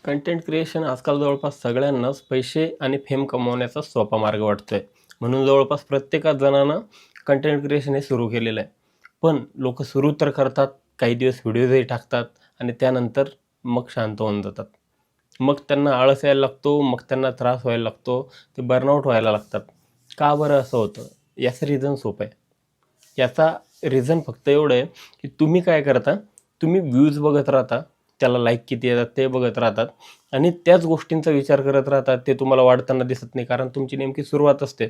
Content creation आजकाल जवळपास सगळ्यांनाच पैसे आणि फेम कमवण्याचा सोपा मार्ग वाटतोय. म्हणून जवळपास प्रत्येकाच जणांना कंटेंट क्रिएशन हे सुरू केलेलं आहे. पण लोक सुरू तर करतात, काही दिवस व्हिडिओजही टाकतात आणि त्यानंतर मग शांत होऊन जातात. मग त्यांना आळस यायला लागतो, मग त्यांना त्रास व्हायला लागतो, ते बर्नआउट व्हायला लागतात. का बरं असं होतं? याचं रिझन सोपं आहे. याचा रिझन फक्त एवढं आहे, की तुम्ही काय करता, तुम्ही व्ह्यूज बघत राहता, त्याला लाईक किती येतात ते बघत राहतात आणि त्याच गोष्टींचा विचार करत राहतात. ते तुम्हाला वाढताना दिसत नाही, कारण तुमची नेमकी सुरुवात असते.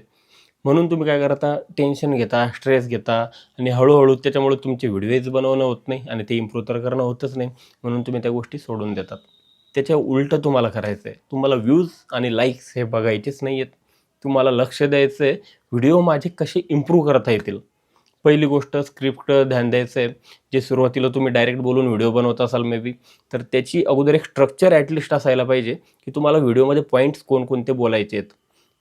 म्हणून तुम्ही काय करता, टेन्शन घेता, स्ट्रेस घेता आणि हळूहळू त्याच्यामुळे तुमचे व्हिडिओज बनवणं होत नाही आणि ते इम्प्रूव्ह तर करणं होतच नाही. म्हणून तुम्ही त्या गोष्टी सोडून देतात. त्याच्या उलटं तुम्हाला करायचं आहे. तुम्हाला व्ह्यूज आणि लाईक्स हे बघायचेच नाही आहेत. तुम्हाला लक्ष द्यायचं आहे, व्हिडिओ माझे कसे इम्प्रूव्ह करता येतील. पहिली गोष्ट, स्क्रिप्ट ध्यान द्यायचं आहे. जे सुरुवातीला तुम्ही डायरेक्ट बोलून व्हिडिओ बनवत असाल मे बी, तर त्याची अगोदर एक स्ट्रक्चर ॲटलिस्ट असायला पाहिजे, की तुम्हाला व्हिडिओमध्ये पॉईंट्स कोणकोणते बोलायचे आहेत.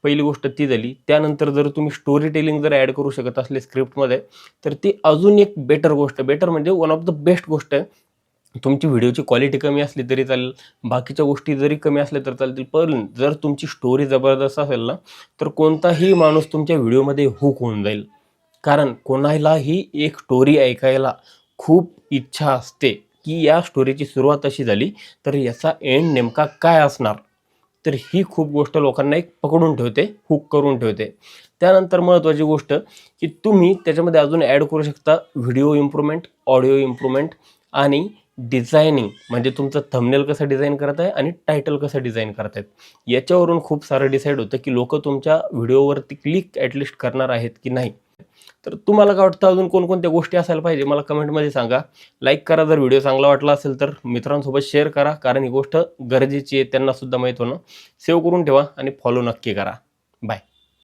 पहिली गोष्ट ती झाली. त्यानंतर जर तुम्ही स्टोरी टेलिंग जर ॲड करू शकत असले स्क्रिप्टमध्ये, तर ती अजून एक बेटर गोष्ट, बेटर म्हणजे वन ऑफ द बेस्ट गोष्ट आहे. तुमची व्हिडिओची क्वालिटी कमी असली तरी चालेल, बाकीच्या गोष्टी जरी कमी असल्या तर चालतील, पण जर तुमची स्टोरी जबरदस्त असेल ना, तर कोणताही माणूस तुमच्या व्हिडिओमध्ये हुक होऊन जाईल. कारण कोणालाही एक स्टोरी ऐकायला खूप इच्छा असते, की या स्टोरीची सुरुवात अशी झाली, तर याचा एंड नेमका काय असणार? तर ही खूप गोष्ट लोकांना एक पकडून ठेवते, हुक करून ठेवते. त्यानंतर महत्त्वाची गोष्ट, की तुम्ही त्याच्यामध्ये अजून ॲड करू शकता व्हिडिओ इम्प्रूव्हमेंट, ऑडिओ इम्प्रूव्हमेंट आणि डिझायनिंग. म्हणजे तुमचं थंबनेल कसं डिझाइन करत आहे आणि टायटल कसं डिझाइन करत आहेत. याच्यावरून खूप सारं डिसाईड होतं, की लोकं तुमच्या व्हिडिओवरती क्लिक ॲटलिस्ट करणार आहेत की नाही. तर तुम्हाला काय वाटतं, अजून कोणकोणत्या गोष्टी असायला पाहिजे मला कमेंटमध्ये सांगा. लाईक करा जर व्हिडिओ चांगला वाटला असेल तर, मित्रांसोबत शेअर करा, कारण ही गोष्ट गरजेची आहे, त्यांनासुद्धा माहीत होणं. सेव्ह करून ठेवा आणि फॉलो नक्की करा. बाय.